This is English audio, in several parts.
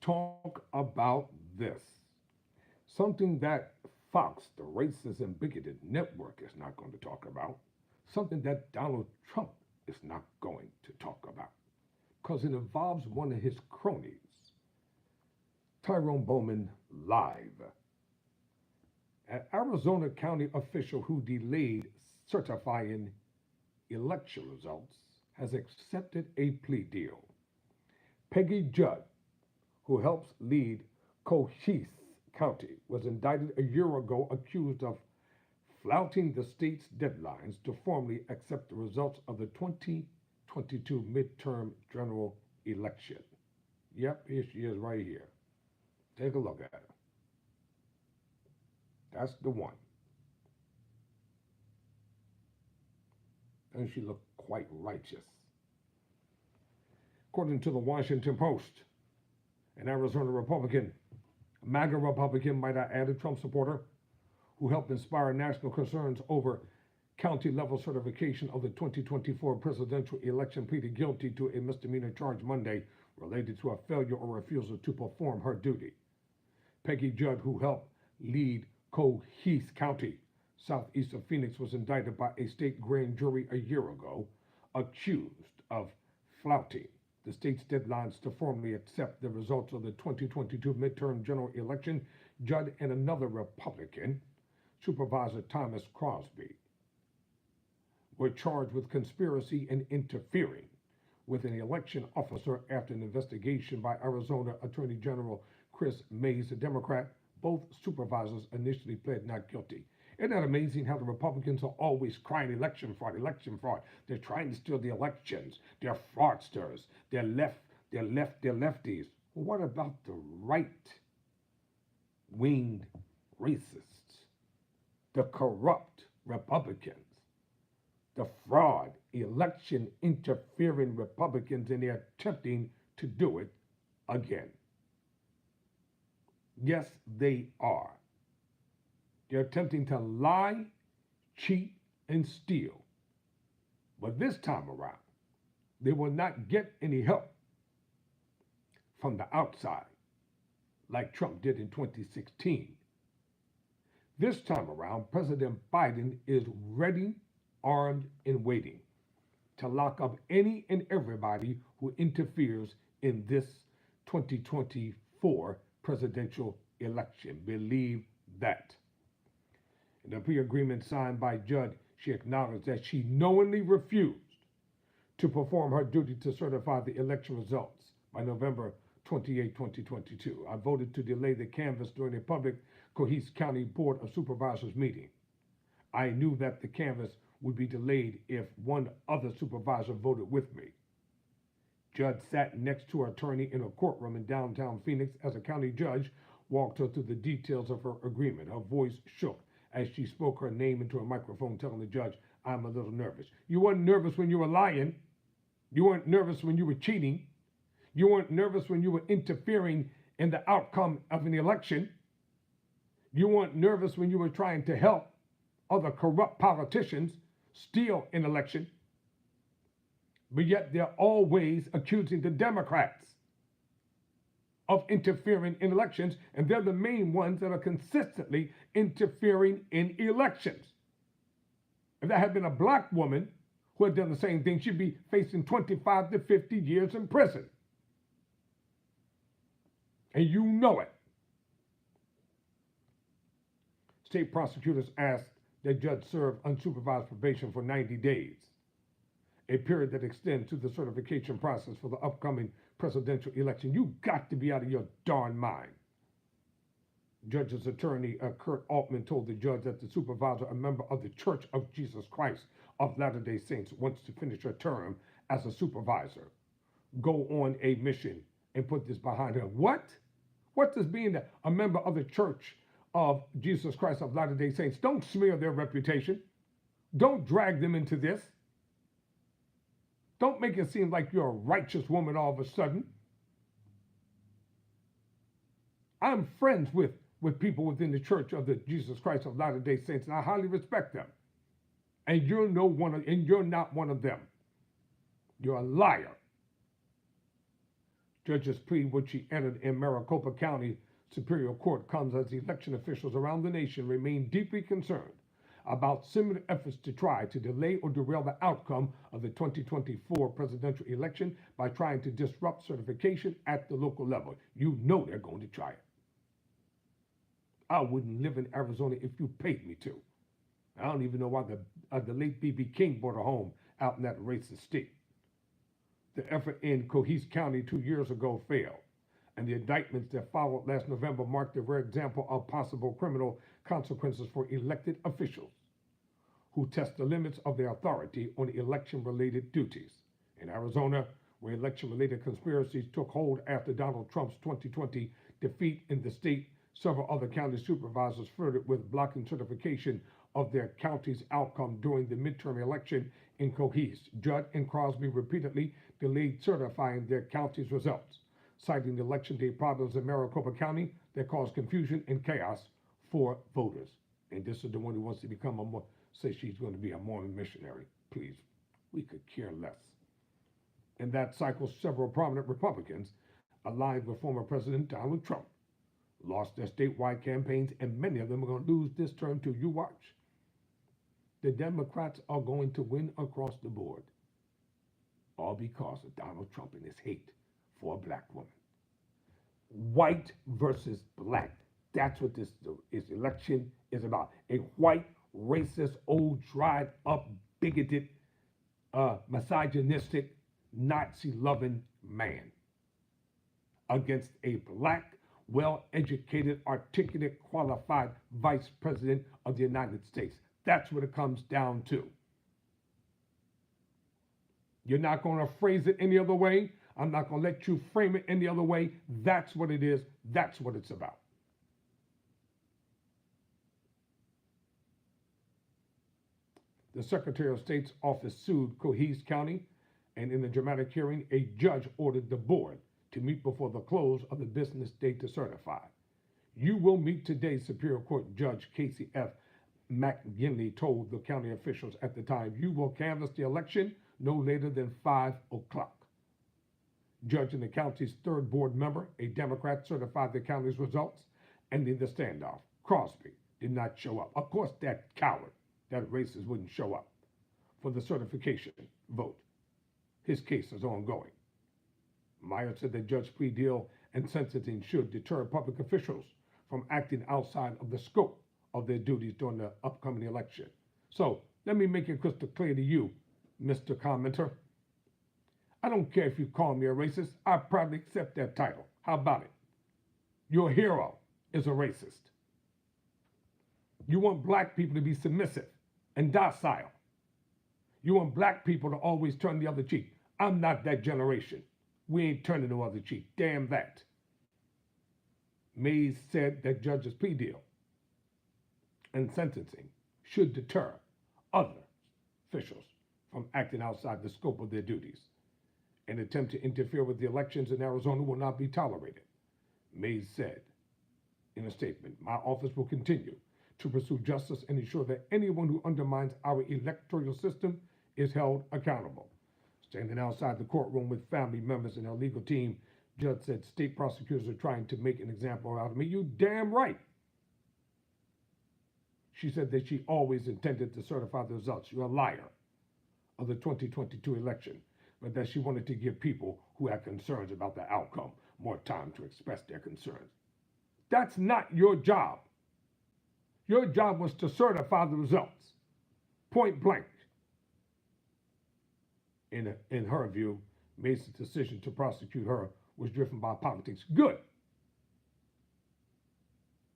talk about this. Something that Fox, the racist and bigoted network, is not going to talk about. Something that Donald Trump is not going to talk about. Because it involves one of his cronies, Tyrone Bowman, live. An Arizona county official who delayed certifying election results has accepted a plea deal. Peggy Judd, who helps lead Cochise County, was indicted a year ago accused of flouting the state's deadlines to formally accept the results of the 2022 midterm general election. Yep, here she is right here. Take a look at her. That's the one. And she looked quite righteous. According to the Washington Post, an Arizona Republican, a MAGA Republican, might I add, a Trump supporter, who helped inspire national concerns over county level certification of the 2024 presidential election, pleaded guilty to a misdemeanor charge Monday related to a failure or refusal to perform her duty. Peggy Judd, who helped lead Cochise County, southeast of Phoenix, was indicted by a state grand jury a year ago, accused of flouting the state's deadlines to formally accept the results of the 2022 midterm general election. Judd and another Republican, Supervisor Thomas Crosby, were charged with conspiracy and interfering with an election officer after an investigation by Arizona Attorney General Chris Mays, a Democrat. Both supervisors initially pled not guilty. Isn't that amazing how the Republicans are always crying election fraud, election fraud? They're trying to steal the elections. They're fraudsters. They're lefties. Well, what about the right-winged racists, the corrupt Republicans, the fraud, election interfering Republicans, and they're attempting to do it again? Yes, they are. They're attempting to lie, cheat, and steal. But this time around, they will not get any help from the outside like Trump did in 2016. This time around, President Biden is ready, armed, and waiting to lock up any and everybody who interferes in this 2024 presidential election. Believe that. In the plea agreement signed by Judd, she acknowledged that she knowingly refused to perform her duty to certify the election results by November 28, 2022. I voted to delay the canvass during a public Cochise County Board of Supervisors meeting. I knew that the canvass would be delayed if one other supervisor voted with me. Judd sat next to her attorney in a courtroom in downtown Phoenix as a county judge walked her through the details of her agreement. Her voice shook as she spoke her name into a microphone, telling the judge, "I'm a little nervous." You weren't nervous when you were lying. You weren't nervous when you were cheating. You weren't nervous when you were interfering in the outcome of an election. You weren't nervous when you were trying to help other corrupt politicians steal an election. But yet they're always accusing the Democrats of interfering in elections, and they're the main ones that are consistently interfering in elections. If that had been a black woman who had done the same thing, she'd be facing 25 to 50 years in prison. And you know it. State prosecutors asked that Judd serve unsupervised probation for 90 days, a period that extends to the certification process for the upcoming presidential election. You got to be out of your darn mind. Judge's attorney, Kurt Altman, told the judge that the supervisor, a member of the Church of Jesus Christ of Latter-day Saints, wants to finish her term as a supervisor, go on a mission, and put this behind her. What? What does being a member of the Church of Jesus Christ of Latter-day Saints? Don't smear their reputation. Don't drag them into this. Don't make it seem like you're a righteous woman all of a sudden. I'm friends with people within the Church of the Jesus Christ of Latter-day Saints, and I highly respect them. And you're not one of them. You're a liar. Judge's plea, which she entered in Maricopa County Superior Court, comes as election officials around the nation remain deeply concerned about similar efforts to try to delay or derail the outcome of the 2024 presidential election by trying to disrupt certification at the local level. You know they're going to try it. I wouldn't live in Arizona if you paid me to. I don't even know why the late B.B. King bought a home out in that racist state. The effort in Cochise County 2 years ago failed, and the indictments that followed last November marked a rare example of possible criminal consequences for elected officials who test the limits of their authority on election-related duties. In Arizona, where election-related conspiracies took hold after Donald Trump's 2020 defeat in the state, several other county supervisors flirted with blocking certification of their county's outcome during the midterm election in Cochise. Judd and Crosby repeatedly delayed certifying their county's results, citing the election day problems in Maricopa County that caused confusion and chaos for voters. And this is the one who wants to become say she's going to be a Mormon missionary. Please, we could care less. In that cycle, several prominent Republicans aligned with former President Donald Trump lost their statewide campaigns, and many of them are going to lose this term too. You watch. The Democrats are going to win across the board, all because of Donald Trump and his hate for a black woman. White versus black. That's what this election is about. A white, racist, old, dried up, bigoted, misogynistic, Nazi-loving man against a black, well-educated, articulate, qualified vice president of the United States. That's what it comes down to. You're not going to phrase it any other way. I'm not going to let you frame it any other way. That's what it is. That's what it's about. The Secretary of State's office sued Cochise County, and in a dramatic hearing, a judge ordered the board to meet before the close of the business day to certify. You will meet today, Superior Court Judge Casey F. McGinley told the county officials at the time. You will canvass the election no later than 5 o'clock. Judge and the county's third board member, a Democrat, certified the county's results, ending the standoff. Crosby did not show up. Of course, that coward, that racist, wouldn't show up for the certification vote. His case is ongoing. Meyer said that Judge's plea deal and sentencing should deter public officials from acting outside of the scope of their duties during the upcoming election. So let me make it crystal clear to you, Mr. Commenter. I don't care if you call me a racist. I proudly accept that title. How about it? Your hero is a racist. You want black people to be submissive and docile. You want black people to always turn the other cheek. I'm not that generation. We ain't turning the other cheek. Damn that. Mays said that Judge's plea deal and sentencing should deter other officials from acting outside the scope of their duties. An attempt to interfere with the elections in Arizona will not be tolerated, Mays said in a statement. My office will continue to pursue justice and ensure that anyone who undermines our electoral system is held accountable. Standing outside the courtroom with family members and our legal team, Judge said state prosecutors are trying to make an example out of me. You damn right. She said that she always intended to certify the results. You're a liar of the 2022 election, but that she wanted to give people who had concerns about the outcome more time to express their concerns. That's not your job. Your job was to certify the results, point blank. In her view, Mason's decision to prosecute her was driven by politics. Good.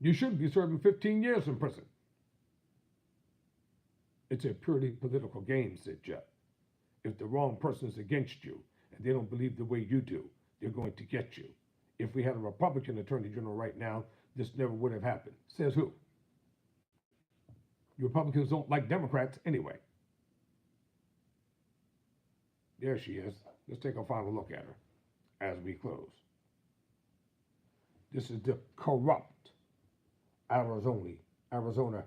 You should be serving 15 years in prison. It's a purely political game, said Jeff. If the wrong person is against you and they don't believe the way you do, they're going to get you. If we had a Republican attorney general right now, this never would have happened. Says who? Republicans don't like Democrats anyway. There she is. Let's take a final look at her as we close. This is the corrupt Arizona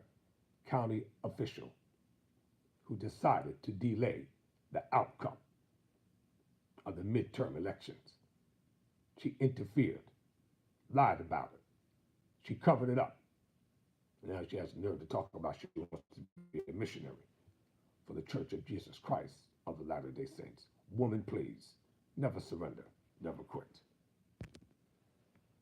county official who decided to delay the outcome of the midterm elections. She interfered, lied about it. She covered it up. Now she has the nerve to talk about she wants to be a missionary for the Church of Jesus Christ of the Latter-day Saints. Woman, please, never surrender, never quit.